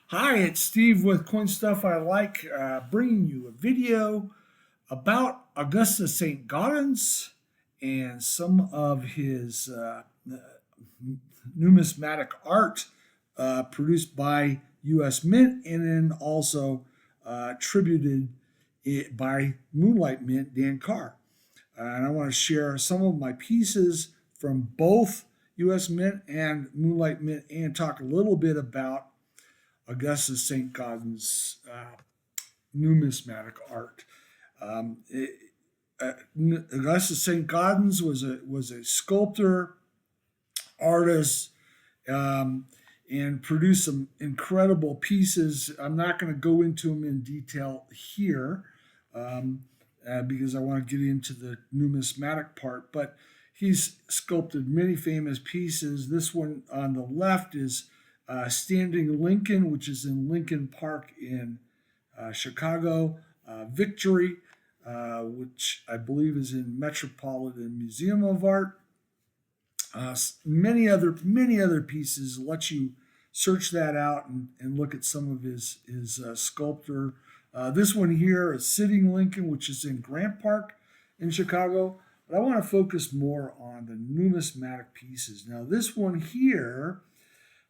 Hi, it's Steve with Coin Stuff I Like, bringing you a video about Augustus St. Gaudens and some of his numismatic art produced by U.S. Mint and then also attributed it by Moonlight Mint, Dan Carr. And I want to share some of my pieces from both U.S. Mint and Moonlight Mint and talk a little bit about Augustus St. Gaudens' numismatic art. Um, it, Augustus St. Gaudens was a sculptor, artist, and produced some incredible pieces. I'm not going to go into them in detail here because I want to get into the numismatic part, but he's sculpted many famous pieces. This one on the left is Standing Lincoln, which is in Lincoln Park in Chicago. Victory, which I believe is in Metropolitan Museum of Art. Many other pieces. Let you search that out and look at some of his sculptor. This one here is Sitting Lincoln, which is in Grant Park in Chicago. But I want to focus more on the numismatic pieces. Now, this one here,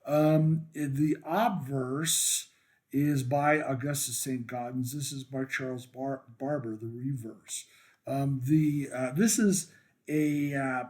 the obverse is by Augustus St. Gaudens. This is by Charles Barber, the reverse. This is a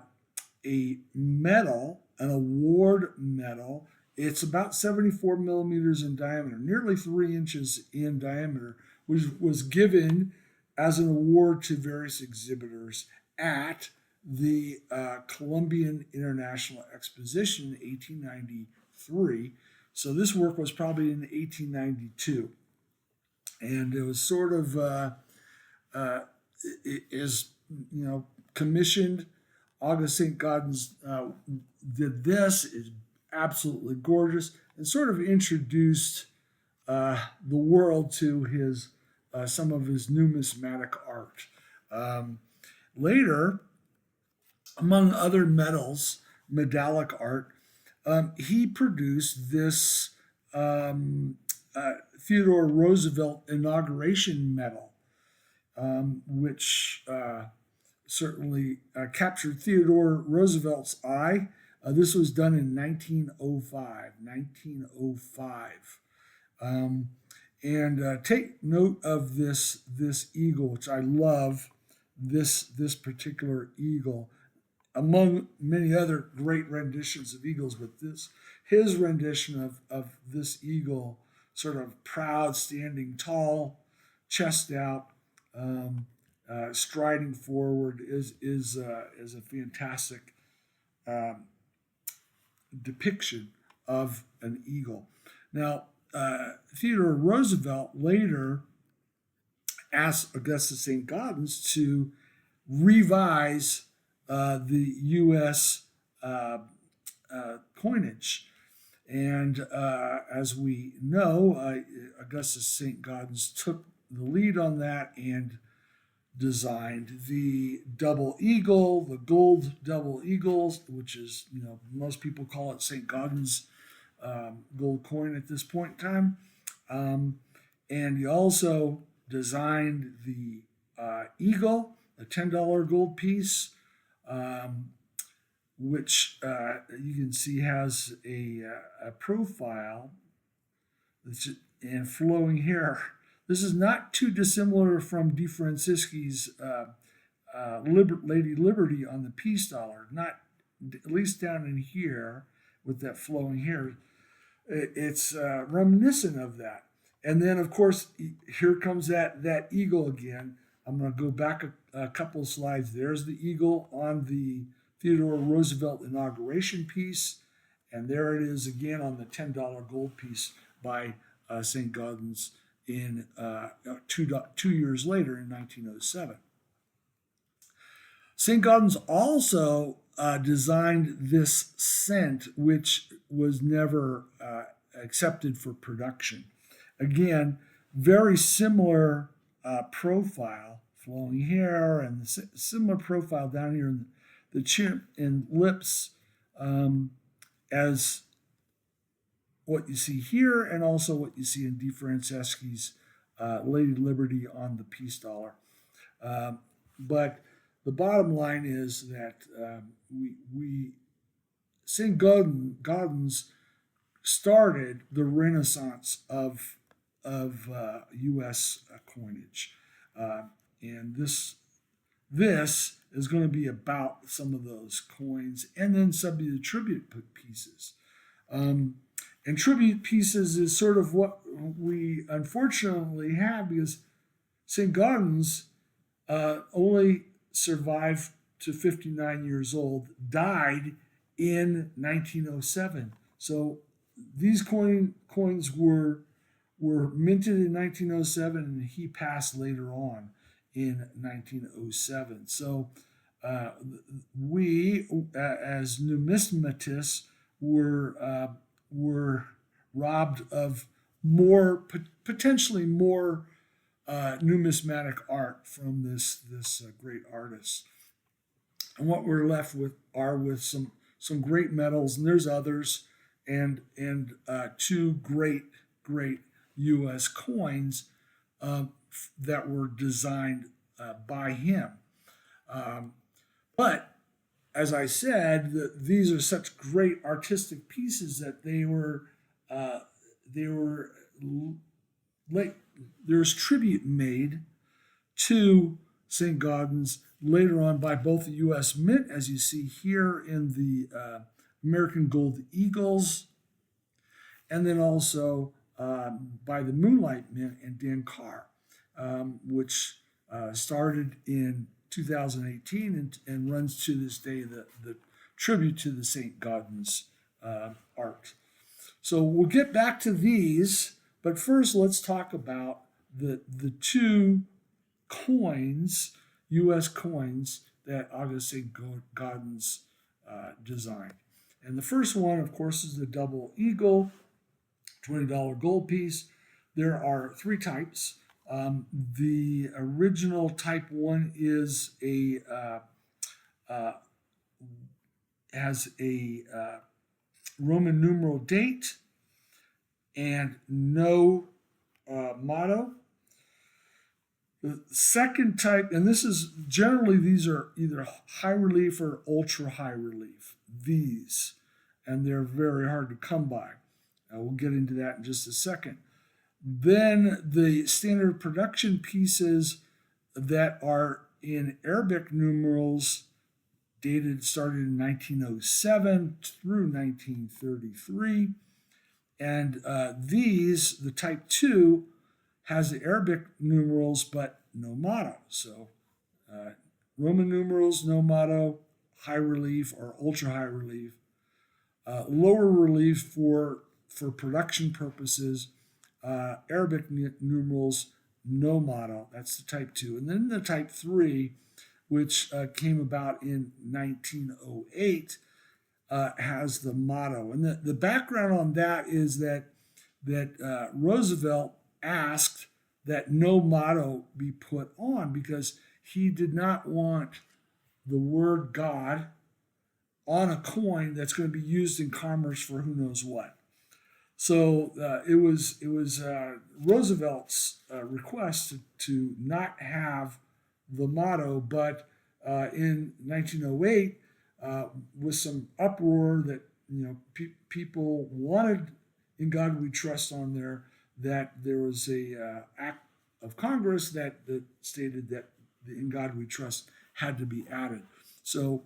a medal, an award medal. It's about 74 millimeters in diameter, nearly 3 inches in diameter, which was given as an award to various exhibitors at the Columbian International Exposition in 1893. So this work was probably in 1892. And it was sort of, is, commissioned. August St. Gaudens did this, is absolutely gorgeous, and sort of introduced the world to his some of his numismatic art. Later, among other medallic art, he produced this Theodore Roosevelt inauguration medal, which certainly captured Theodore Roosevelt's eye. This was done in 1905. 1905. And take note of this eagle, which I love. This particular eagle, among many other great renditions of eagles, but his rendition of this eagle, sort of proud, standing tall, chest out, striding forward, is a fantastic depiction of an eagle. Now, Theodore Roosevelt later asked Augustus St. Gaudens to revise the U.S. Coinage. And as we know, Augustus St. Gaudens took the lead on that and designed the double eagle, the gold double eagles, which is, most people call it St. Gaudens gold coin at this point in time. And he also designed the eagle, a $10 gold piece, which you can see has a profile and flowing hair. This is not too dissimilar from De Francisci's Lady Liberty on the peace dollar, not at least down in here with that flowing hair. It's reminiscent of that. And then, of course, here comes that eagle again. I'm going to go back a couple of slides. There's the eagle on the Theodore Roosevelt inauguration piece, and there it is again on the $10 gold piece by St. Gaudens in 2 years later in 1907. St. Gaudens also designed this cent, which was never accepted for production. Again, very similar profile, flowing hair, and the similar profile down here in the chin and lips as what you see here and also what you see in D. Franceschi's Lady Liberty on the peace dollar. But the bottom line is that we St. Gaudens started the renaissance of U.S. coinage, and this is going to be about some of those coins, and then some of the tribute pieces. And tribute pieces is sort of what we unfortunately have because St. Gaudens only survived to 59 years old, died in 1907. So these coins were minted in 1907, and he passed later on in 1907. So we, as numismatists, were robbed of potentially more numismatic art from this great artist. And what we're left with are with some great metals, and there's others, and two great U.S. coins that were designed by him. But as I said, these are such great artistic pieces that there's tribute made to St. Gaudens later on by both the U.S. Mint, as you see here in the American Gold Eagles, and then also by the Moonlight Mint and Dan Carr, which started in 2018 and runs to this day, the tribute to the St. Gaudens art. So we'll get back to these, but first let's talk about the two coins, U.S. coins, that August St. Gaudens designed. And the first one, of course, is the double eagle, $20 gold piece. There are three types. The original type 1 is has a Roman numeral date and no motto. The second type, and this is generally, these are either high relief or ultra high relief, and they're very hard to come by. We'll get into that in just a second. Then the standard production pieces that are in Arabic numerals started in 1907 through 1933. And the type 2, has the Arabic numerals but no motto. So Roman numerals, no motto, high relief or ultra high relief. Lower relief for production purposes, Arabic numerals, no motto. That's the type 2. And then the type 3, which came about in 1908, has the motto. And the background on that is that Roosevelt asked that no motto be put on because he did not want the word God on a coin that's going to be used in commerce for who knows what. So it was Roosevelt's request to not have the motto, but in 1908, with some uproar that people wanted "In God We Trust" on there, that there was a act of Congress that stated that the "In God We Trust" had to be added. So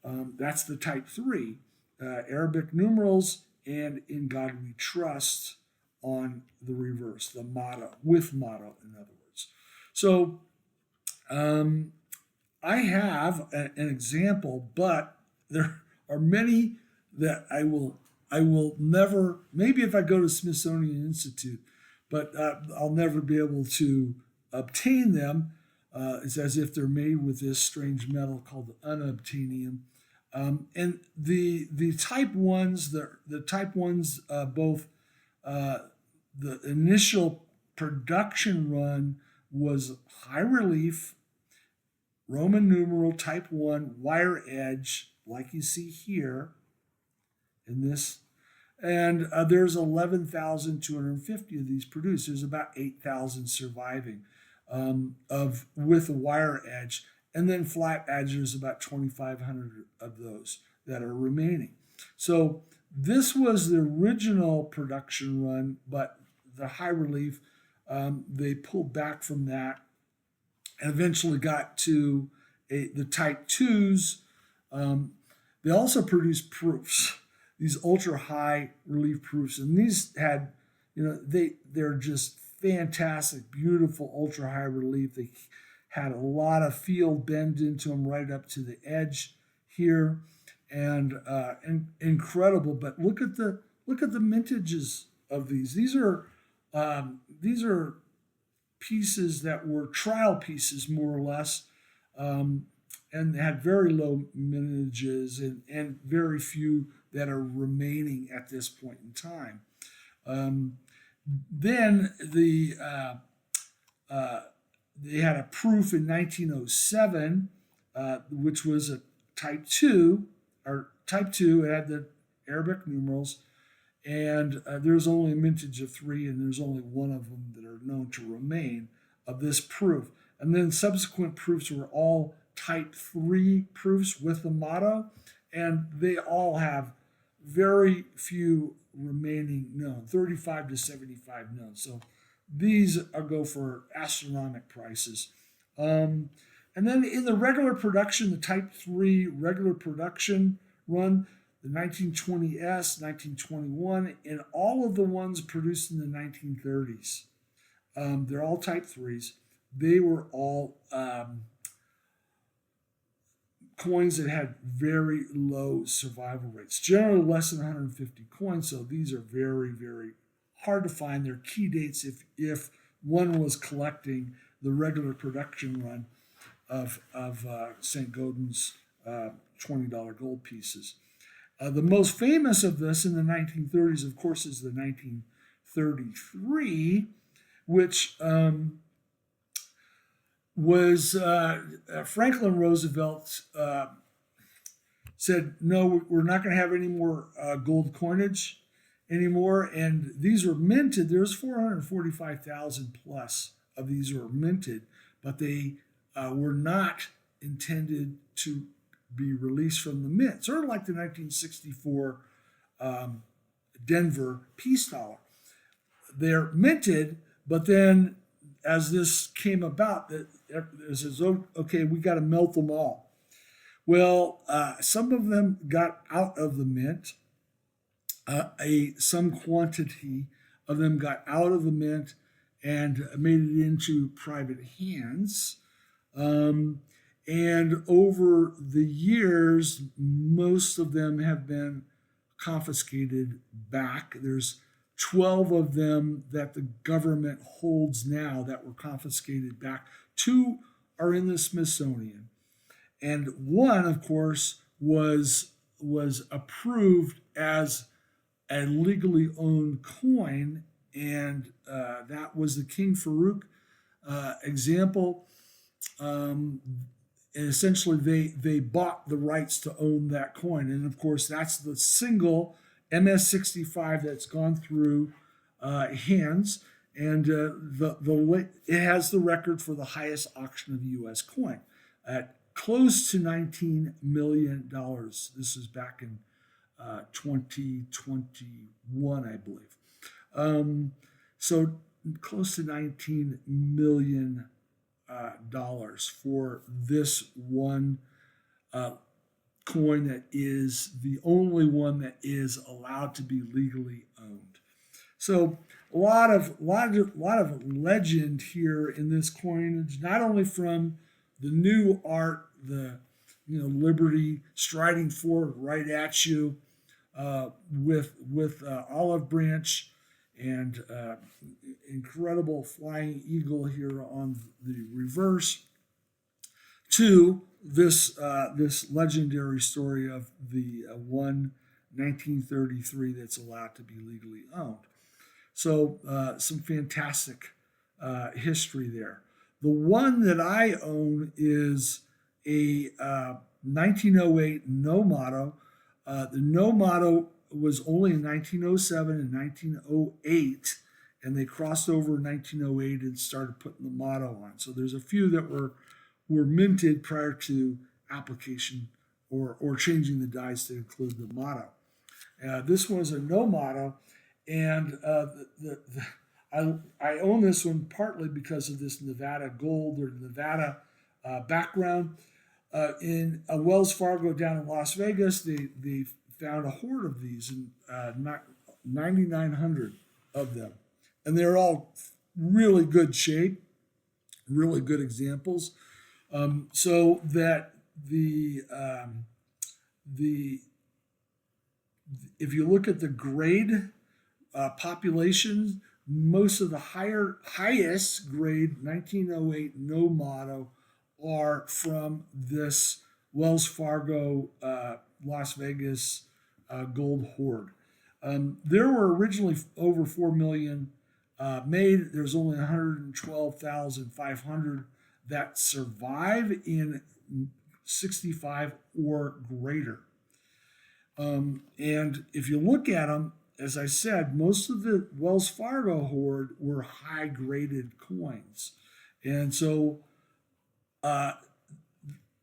that's the type 3, Arabic numerals and "In God We Trust" on the reverse, the motto, with motto, in other words. So I have an example, but there are many that I will never, maybe if I go to Smithsonian Institute, but I'll never be able to obtain them. It's as if they're made with this strange metal called unobtainium. And the type 1s, the type 1s, both the initial production run was high relief, Roman numeral type 1, wire edge, like you see here in this. And there's 11,250 of these produced. There's about 8,000 surviving of with a wire edge, and then flat edge. There's about 2,500 of those that are remaining. So this was the original production run, but the high relief, they pulled back from that and eventually got to the Type 2s. They also produced proofs, these ultra high relief proofs, and these had, they're just fantastic, beautiful ultra high relief. They had a lot of field bend into them right up to the edge here, and incredible. But look at the mintages of these. These are pieces that were trial pieces, more or less, and had very low mintages and very few that are remaining at this point in time. Then they had a proof in 1907, which was a Type 2, It had the Arabic numerals, and there's only a mintage of 3, and there's only one of them that are known to remain of this proof. And then subsequent proofs were all Type 3 proofs with the motto, and they all have very few remaining known, 35 to 75 known. So these go for astronomical prices. And then in the regular production, the Type 3 regular production run, the 1920S, 1921, and all of the ones produced in the 1930s. They're all Type 3s. They were all coins that had very low survival rates, generally less than 150 coins. So these are very, very hard to find. They're key dates if one was collecting the regular production run of St. Gaudens $20 gold pieces. The most famous of this in the 1930s, of course, is the 1933, which was Franklin Roosevelt said, no, we're not going to have any more gold coinage anymore. And these were minted. There's 445,000 plus of these were minted, but they were not intended to be released from the mint, sort of like the 1964 Denver peace dollar. They're minted, but then as this came about, it says, okay, we got to melt them all. Well, some of them got out of the mint. Some quantity of them got out of the mint and made it into private hands. And over the years, most of them have been confiscated back. There's 12 of them that the government holds now that were confiscated back. 2 are in the Smithsonian. And one, of course, was approved as a legally owned coin, and that was the King Farouk example. And essentially, they bought the rights to own that coin, and of course, that's the single MS-65 that's gone through hands, and it has the record for the highest auction of a U.S. coin at close to $19 million. This is back in 2021, I believe. So close to $19 million for this one coin that is the only one that is allowed to be legally owned. So a lot of legend here in this coinage, not only from the new art, the Liberty striding forward right at you with olive branch and incredible flying eagle here on the reverse, to this legendary story of the 1933 that's allowed to be legally owned. So some fantastic history there. The one that I own is a 1908 no motto. The no motto was only in 1907 and 1908, and they crossed over in 1908 and started putting the motto on. So there's a few that were minted prior to application or changing the dies to include the motto. This was a no motto, and I own this one partly because of this Nevada gold or Nevada background. In a Wells Fargo down in Las Vegas, they found a hoard of these, and 9,900 of them, and they're all really good shape, really good examples. So that the if you look at the grade populations, most of the highest grade 1908 no motto are from this Wells Fargo Las Vegas gold hoard. There were originally over 4 million made. There's only 112,500 that survive in 65 or greater. And if you look at them, as I said, most of the Wells Fargo hoard were high graded coins. And so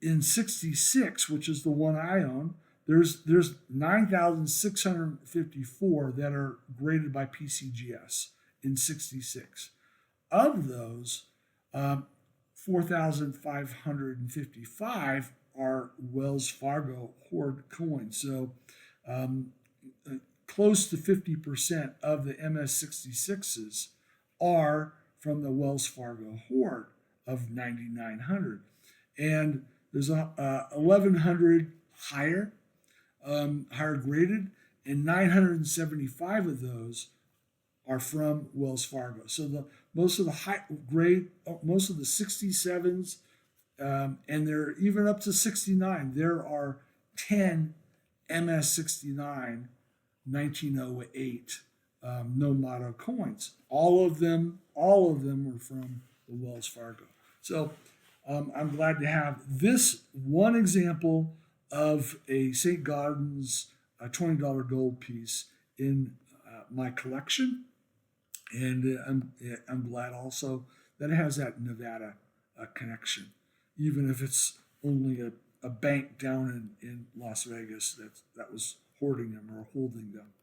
in 66, which is the one I own, there's 9,654 that are graded by PCGS in 66. Of those, 4,555 are Wells Fargo hoard coins. So close to 50% of the MS-66s are from the Wells Fargo hoard of 9,900. And there's 1,100 higher graded, and 975 of those are from Wells Fargo. So most of the high grade, most of the 67s, and they're even up to 69. There are 10 MS-69 1908 no motto coins. All of them were from the Wells Fargo. So I'm glad to have this one example of a St. Gaudens $20 gold piece in my collection, and I'm glad also that it has that Nevada connection, even if it's only a bank down in Las Vegas that was hoarding them or holding them.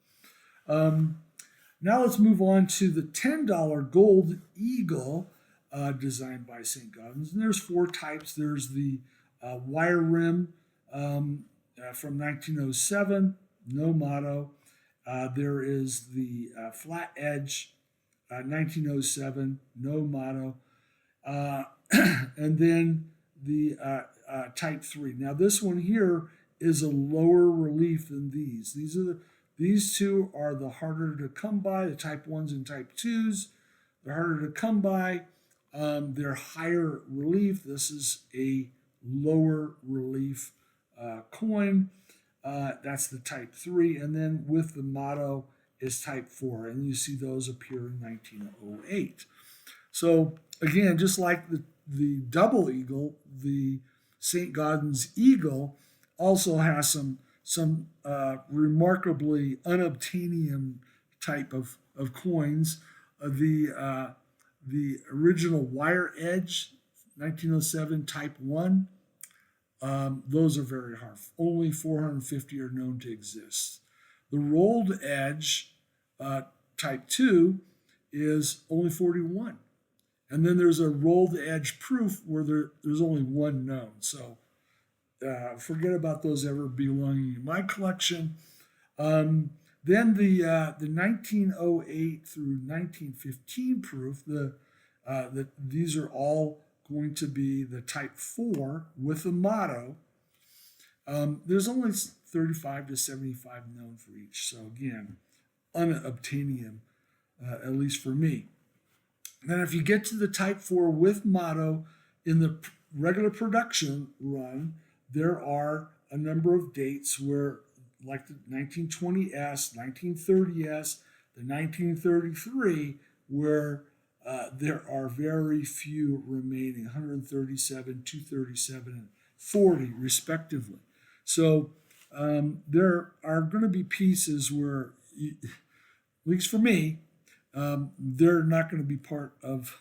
Now let's move on to the $10 gold eagle designed by St. Gaudens. And there's four types. There's the wire rim from 1907, no motto. There is the flat edge 1907, no motto. And then the type 3. Now this one here is a lower relief than these. These two are the harder to come by, the type 1s and type 2s. They're harder to come by. They're higher relief. This is a lower relief coin. That's the type 3. And then with the motto is type 4. And you see those appear in 1908. So again, just like the double eagle, the St. Gaudens eagle also has some remarkably unobtainium type of coins. The original wire edge 1907 type 1, those are very hard. Only 450 are known to exist. The rolled edge type 2 is only 41. And then there's a rolled edge proof where there's only one known. So forget about those ever belonging in my collection. Then the 1908 through 1915 proof, these are all going to be the type 4 with a motto. There's only 35 to 75 known for each. So again, unobtainium, at least for me. Then if you get to the type 4 with motto in the regular production run, there are a number of dates where, like the 1920S, 1930S, the 1933, where there are very few remaining, 137, 237, and 40 respectively. So there are going to be pieces where, at least for me, they're not going to be part of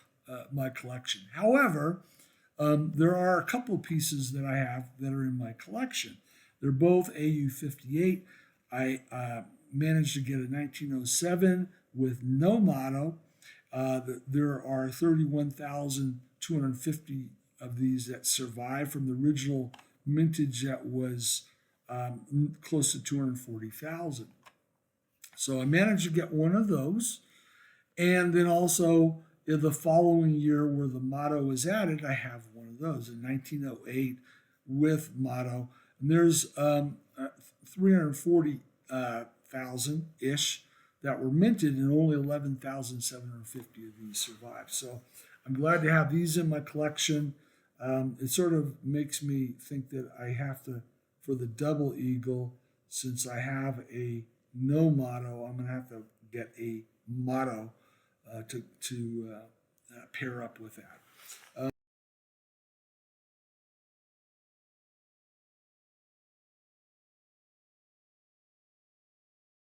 my collection. However, there are a couple of pieces that I have that are in my collection. They're both AU-58. I managed to get a 1907 with no motto. There are 31,250 of these that survive from the original mintage that was close to 240,000. So I managed to get one of those. And then also in the following year where the motto is added, I have one of those in 1908 with motto. And there's 340,000-ish that were minted, and only 11,750 of these survived. So I'm glad to have these in my collection. It sort of makes me think that I have to, for the double eagle, since I have a no motto, I'm going to have to get a motto to pair up with that.